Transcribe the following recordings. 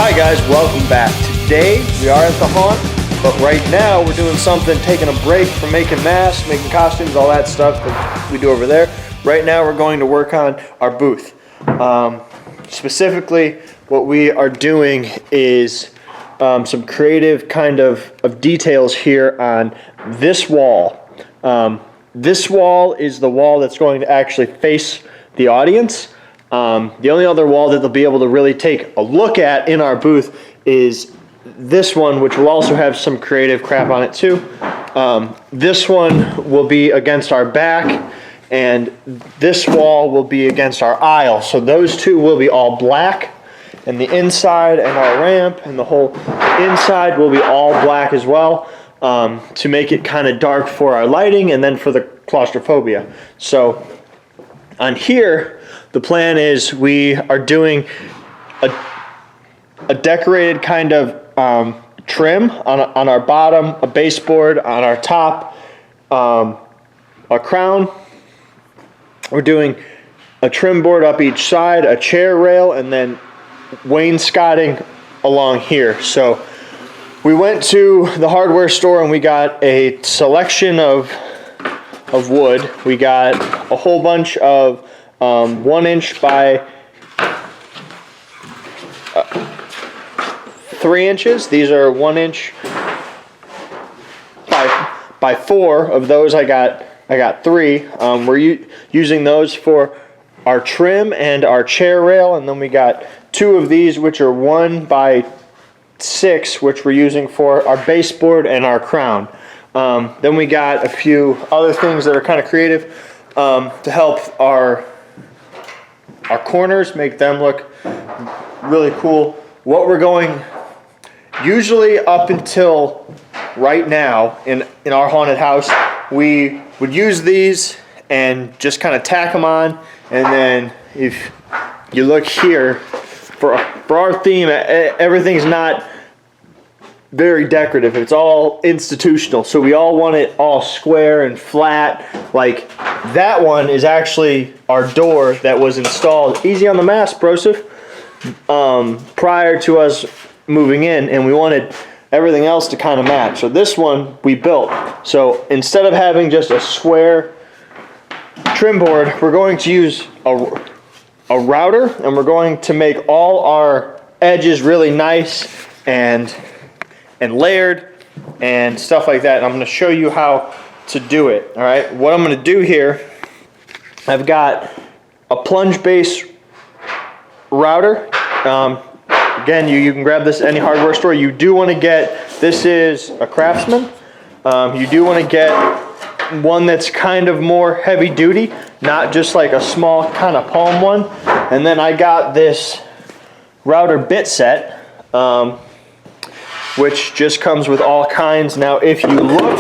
Hi guys, welcome back. Today we are at the haunt, but right now we're doing something, taking a break from making masks, making costumes, all that stuff that we do over there. Right now we're going to work on our booth. Specifically, what we are doing is some creative kind of details here on this wall. This wall is the wall that's going to actually face the audience. The only other wall that they'll be able to really take a look at in our booth is this one, which will also have some creative crap on it too. This one will be against our back, and this wall will be against our aisle. So those two will be all black, and the inside and our ramp and the whole inside will be all black as well, to make it kind of dark for our lighting and then for the claustrophobia. So on here, the plan is we are doing a decorated kind of trim on our bottom, a baseboard on our top, a crown. We're doing a trim board up each side, a chair rail, and then wainscoting along here. So we went to the hardware store and we got a selection of wood. We got a whole bunch of 1 inch by 3 inches. These are 1 inch by 4 of those. I got 3. We're using those for our trim and our chair rail, and then we got 2 of these, which are 1 by 6, which we're using for our baseboard and our crown. Then we got a few other things that are kind of creative to help our corners, make them look really cool. What we're going, usually up until right now in our haunted house, we would use these and just kind of tack them on, and then if you look here, for our theme, everything's not very decorative. It's all institutional. So we all want it all square and flat. Like that one is actually our door that was installed, easy on the mask, brosif, prior to us moving in, and we wanted everything else to kind of match. So this one we built. So instead of having just a square trim board, we're going to use a router, and we're going to make all our edges really nice and layered and stuff like that. And I'm going to show you how to do it. All right, what I'm going to do here, I've got a plunge base router. Again, you can grab this at any hardware store. You do want to get, this is a Craftsman. You do want to get one that's kind of more heavy duty, not just like a small kind of palm one. And then I got this router bit set, which just comes with all kinds. Now, if you look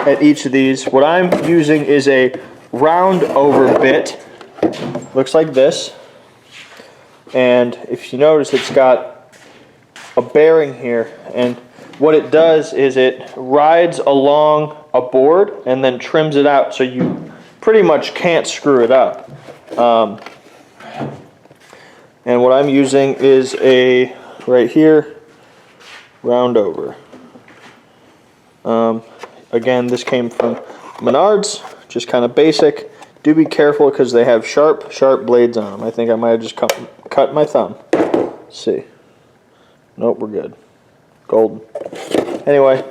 at each of these, what I'm using is a round over bit. Looks like this. And if you notice, it's got a bearing here. And what it does is it rides along a board and then trims it out, so you pretty much can't screw it up. And what I'm using is a, right here, round over. Again, this came from Menards, just kind of basic. Do be careful because they have sharp blades on them. I think I might have just cut my thumb. Let's see. Nope, we're good. Golden. Anyway,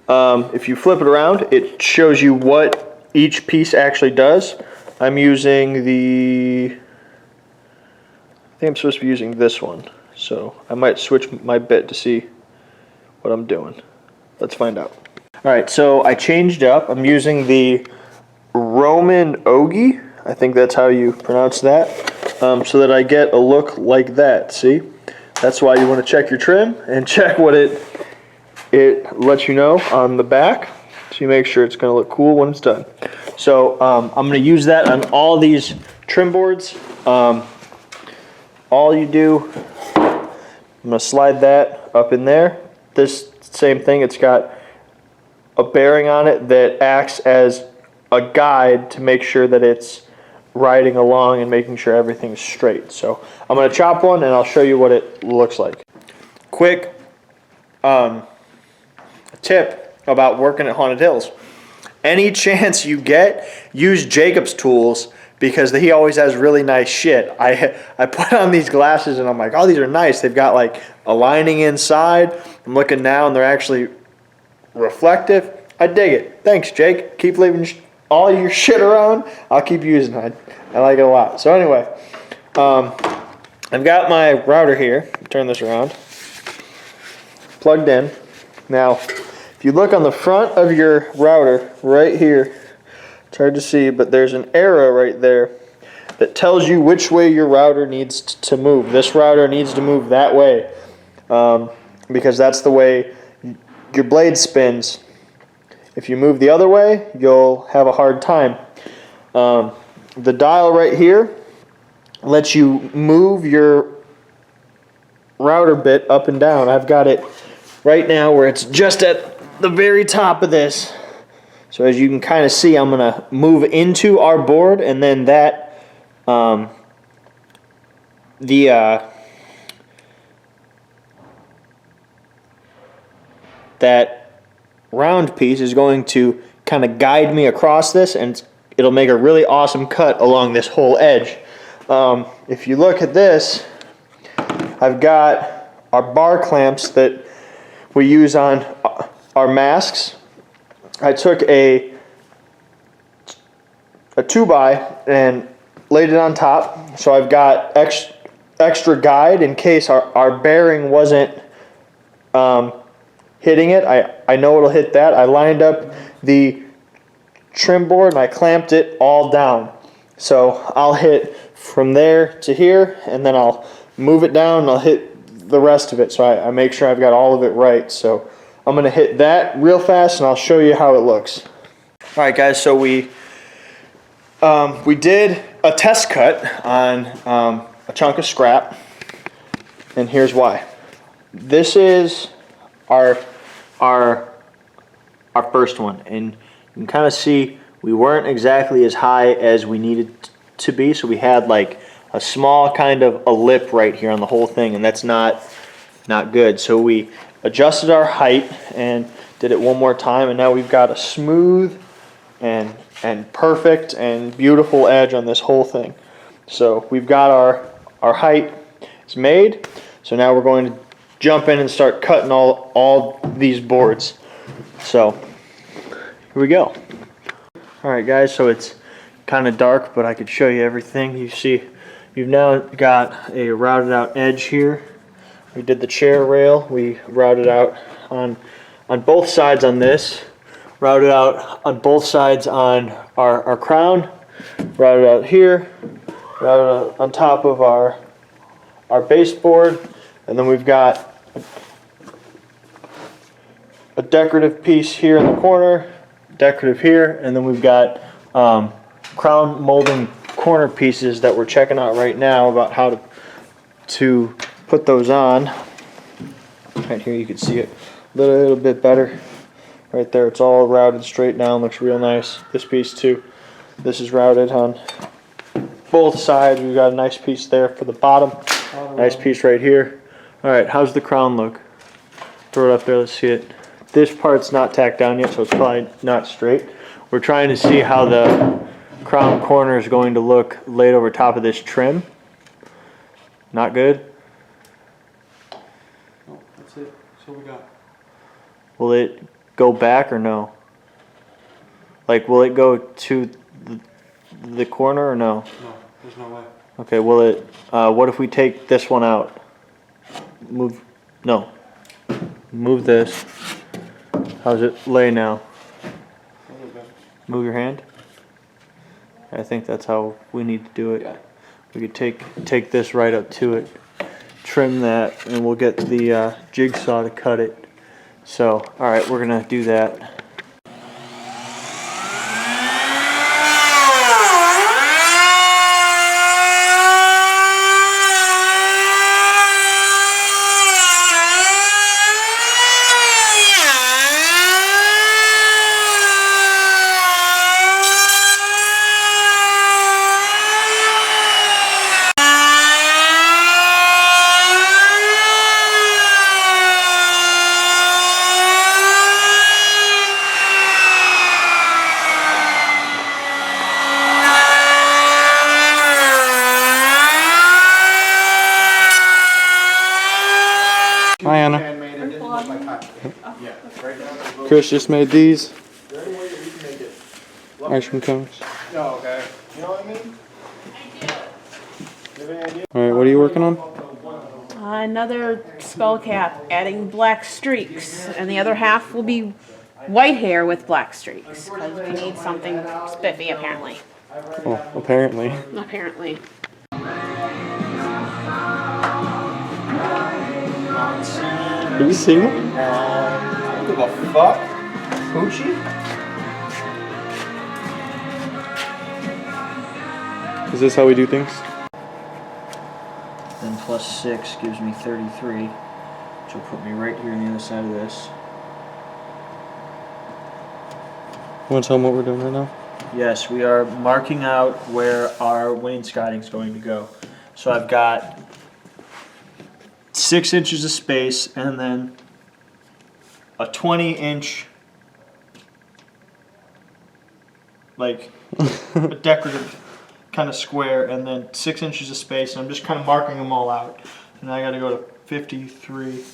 if you flip it around, it shows you what each piece actually does. I'm using the, I think I'm supposed to be using this one. So I might switch my bit to see what I'm doing. Let's find out. All right, so I changed up. I'm using the Roman Ogie. I think that's how you pronounce that. So that I get a look like that. See? That's why you want to check your trim and check what it lets you know on the back, so you make sure it's going to look cool when it's done. So I'm going to use that on all these trim boards. All you do, I'm going to slide that up in there. This same thing, it's got a bearing on it that acts as a guide to make sure that it's riding along and making sure everything's straight. So I'm going to chop one and I'll show you what it looks like. Quick tip about working at Haunted Hills. Any chance you get, use Jacob's tools because he always has really nice shit. I put on these glasses and I'm like, oh, these are nice. They've got like a lining inside. I'm looking now and they're actually reflective. I dig it. Thanks, Jake. Keep leaving all your shit around. I'll keep using it. I like it a lot. So anyway, I've got my router here. Turn this around. Plugged in. Now, if you look on the front of your router right here, it's hard to see, but there's an arrow right there that tells you which way your router needs to move. This router needs to move that way because that's the way your blade spins. If you move the other way, you'll have a hard time. The dial right here lets you move your router bit up and down. I've got it right now where it's just at the very top of this. So as you can kind of see, I'm going to move into our board, and then that that round piece is going to kind of guide me across this, and it'll make a really awesome cut along this whole edge. If you look at this, I've got our bar clamps that we use on our masks. I took a 2x and laid it on top, so I've got extra guide in case our bearing wasn't hitting it. I know it'll hit that. I lined up the trim board and I clamped it all down. So I'll hit from there to here, and then I'll move it down and I'll hit the rest of it. So I make sure I've got all of it right. So I'm going to hit that real fast and I'll show you how it looks. Alright guys, so we did a test cut on a chunk of scrap, and here's why. This is our first one, and you can kind of see we weren't exactly as high as we needed to be, so we had like a small kind of a lip right here on the whole thing, and that's not good. So we adjusted our height and did it one more time, and now we've got a smooth and perfect and beautiful edge on this whole thing. So we've got our height is made, so now we're going to jump in and start cutting all these boards. So here we go. Alright guys, so it's kind of dark, but I could show you everything. You see, you've now got a routed out edge here. We did the chair rail. We routed out on both sides on this. Routed out on both sides on our crown. Routed out here. Routed out on top of our baseboard. And then we've got a decorative piece here in the corner. Decorative here. And then we've got crown molding corner pieces that we're checking out right now about how to put those on. Right here you can see it a little bit better. Right there, it's all routed straight down, looks real nice. This piece too. This is routed on both sides. We've got a nice piece there for the bottom. Nice piece right here. Alright, how's the crown look? Throw it up there, let's see it. This part's not tacked down yet, so it's probably not straight. We're trying to see how the crown corner is going to look laid over top of this trim. Not good? No, that's it. That's what we got. Will it go back or no? Like, will it go to the corner or no? No, there's no way. Okay, will it, what if we take this one out? Move this. How's it lay now? Move your hand? I think that's how we need to do it. Yeah. We could take this right up to it, trim that, and we'll get the jigsaw to cut it. So, alright, we're gonna do that. Chris just made these Is there any way that we can make it? ice cream cones. No, okay. You know what I mean? Do you have any idea? All right, what are you working on? Another skull cap, adding black streaks, and the other half will be white hair with black streaks, because we need something spiffy, apparently. Oh, apparently. Apparently. Are you singing? I don't give a fuck. Poochie? Is this how we do things? Then plus 6 gives me 33, which will put me right here on the other side of this. You want to tell them what we're doing right now? Yes, we are marking out where our wainscoting is going to go. So I've got 6 inches of space and then a 20-inch, like a decorative kind of square, and then 6 inches of space. And I'm just kind of marking them all out. And I got to go to 53.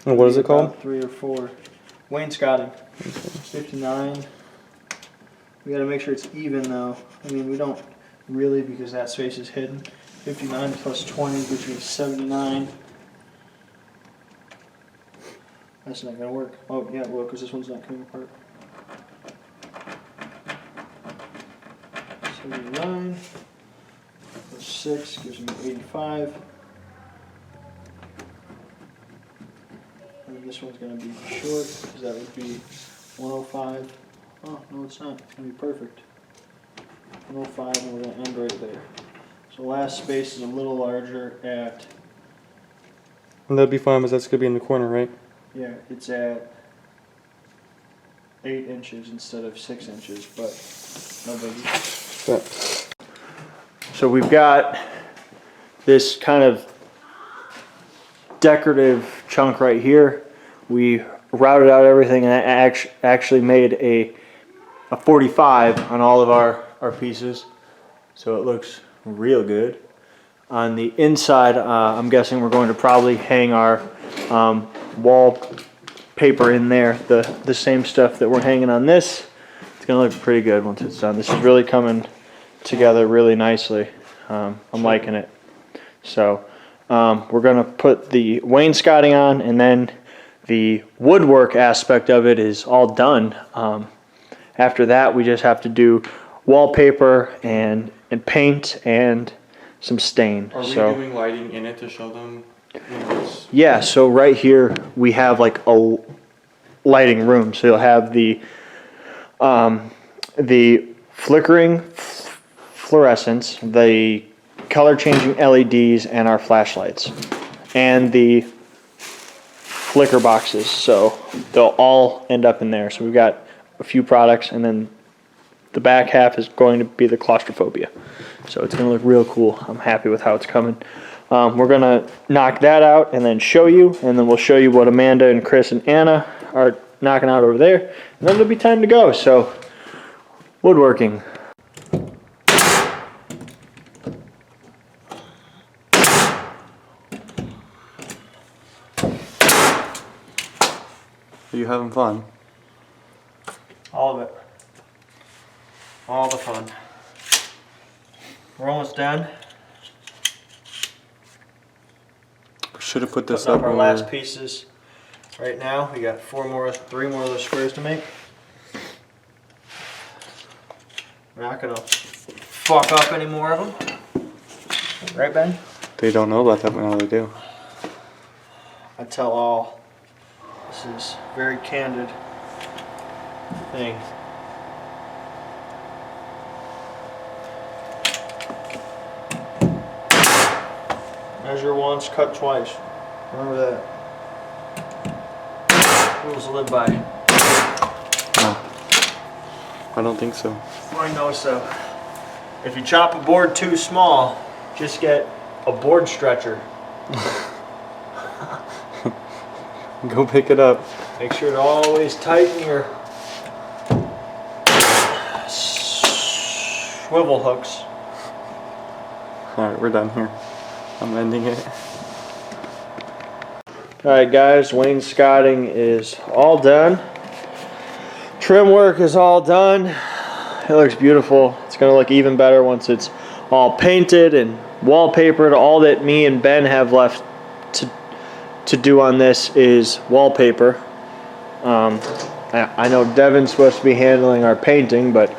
And what is it called? 3 or 4. Wainscotting. 59. We got to make sure it's even though. I mean, we don't really because that space is hidden. 59 plus 20 gives me 79. That's not gonna work. Oh yeah, it will, because this one's not coming apart. 79 plus 6 gives me 85. And this one's gonna be short, because that would be 105. Oh, no it's not. It's gonna be perfect. 105, and we're gonna end right there. So last space is a little larger at, And that'd be fine, because that's going to be in the corner, right? yeah, it's at 8 inches instead of 6 inches, but no biggie. But So we've got this kind of decorative chunk right here. We routed out everything and actually made a 45 on all of our pieces. So it looks real good. On the inside, I'm guessing we're going to probably hang our wall paper in there, the same stuff that we're hanging on this. It's gonna look pretty good once it's done. This is really coming together really nicely. I'm liking it. So we're gonna put the wainscoting on, and then the woodwork aspect of it is all done. After that, we just have to do wallpaper and paint and some stain. are we So doing lighting in it to show them? yeah, so right here we have like a lighting room. So you'll have the flickering fluorescents, the color changing LEDs, and our flashlights, and the flicker boxes. So they'll all end up in there. So we've got a few products, and then the back half is going to be the claustrophobia. So it's going to look real cool. I'm happy with how it's coming. We're going to knock that out and then show you, and then we'll show you what Amanda and Chris and Anna are knocking out over there, and then it'll be time to go. So woodworking. Are you having fun? All of it. All the fun. We're almost done. Should have put this Putting up up our when last we're- pieces. Right now, we got 3 more of those squares to make. We're not gonna fuck up any more of them. Right, Ben? They don't know about that, but now they do. I tell all. This is very candid thing. Measure once, cut twice. Remember that. Rules to live by. No. I don't think so. I know so. If you chop a board too small, just get a board stretcher. Go pick it up. Make sure to always tighten your swivel hooks. Alright, we're done here. I'm ending it. Alright guys, wainscoting is all done. Trim work is all done. It looks beautiful. It's going to look even better once it's all painted and wallpapered. All that me and Ben have left to do on this is wallpaper. I know Devin's supposed to be handling our painting, but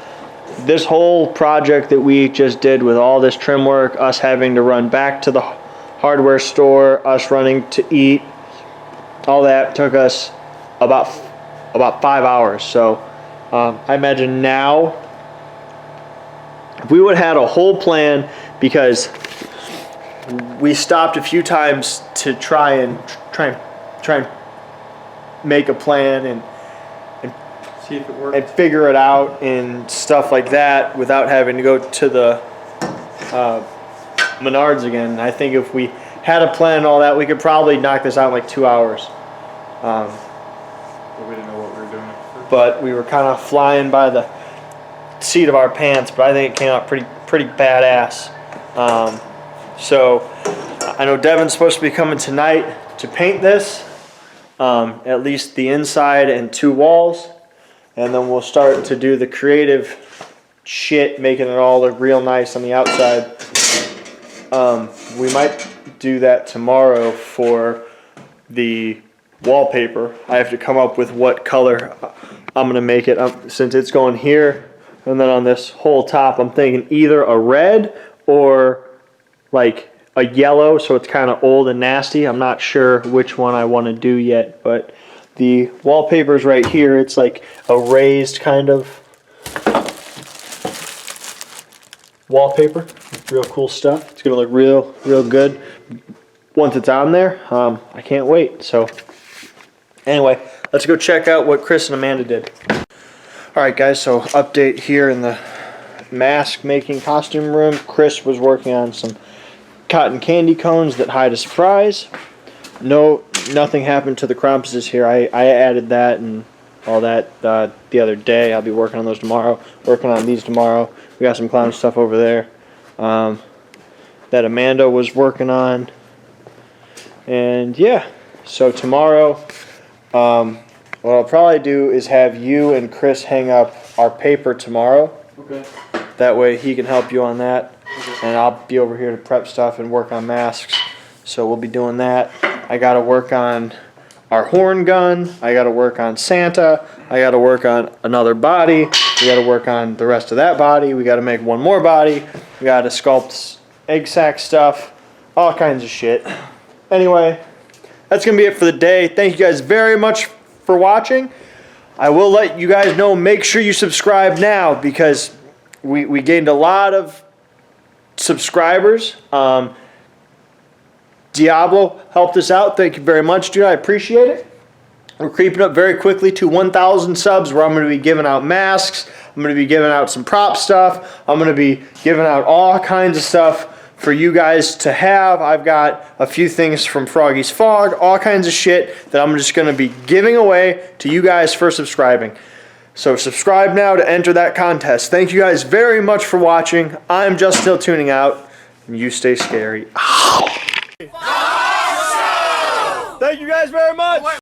this whole project that we just did with all this trim work, us having to run back to the hardware store, us running to eat, all that took us about 5 hours. So I imagine now, if we would have had a whole plan, because we stopped a few times to try and make a plan and See if it works. and figure it out and stuff like that without having to go to the Menards again. I think if we had a plan and all that, we could probably knock this out in like 2 hours. But we didn't know what we were doing. But we were kind of flying by the seat of our pants, but I think it came out pretty badass. So I know Devin's supposed to be coming tonight to paint this, at least the inside and 2 walls, and then we'll start to do the creative shit, making it all look real nice on the outside. We might do that tomorrow for the wallpaper. I have to come up with what color I'm gonna make it. Since it's going here and then on this whole top, I'm thinking either a red or like a yellow, so it's kind of old and nasty. I'm not sure which one I want to do yet, but the wallpaper's right here. It's like a raised kind of wallpaper. Real cool stuff. It's gonna look real good once it's on there. I can't wait. So anyway, let's go check out what Chris and Amanda did. Alright guys, so update here in the mask making costume room. Chris was working on some cotton candy cones that hide a surprise. Nothing happened to the compasses here. I added that and all that the other day. I'll be working on those tomorrow. Working on these tomorrow. We got some clown stuff over there that Amanda was working on. And yeah, so tomorrow what I'll probably do is have you and Chris hang up our paper tomorrow. Okay. That way he can help you on that. And I'll be over here to prep stuff and work on masks. So we'll be doing that. I gotta work on our horn gun. I gotta work on Santa. I gotta work on another body. We gotta work on the rest of that body. We gotta make one more body. We gotta sculpt egg sack stuff. All kinds of shit. Anyway, that's gonna be it for the day. Thank you guys very much for watching. I will let you guys know, make sure you subscribe now, because we gained a lot of subscribers. Diablo helped us out. Thank you very much, dude. I appreciate it. We're creeping up very quickly to 1,000 subs, where I'm going to be giving out masks. I'm going to be giving out some prop stuff. I'm going to be giving out all kinds of stuff for you guys to have. I've got a few things from Froggy's Fog, all kinds of shit that I'm just going to be giving away to you guys for subscribing. So subscribe now to enter that contest. Thank you guys very much for watching. I'm just still tuning out, and you stay scary. Thank you guys very much.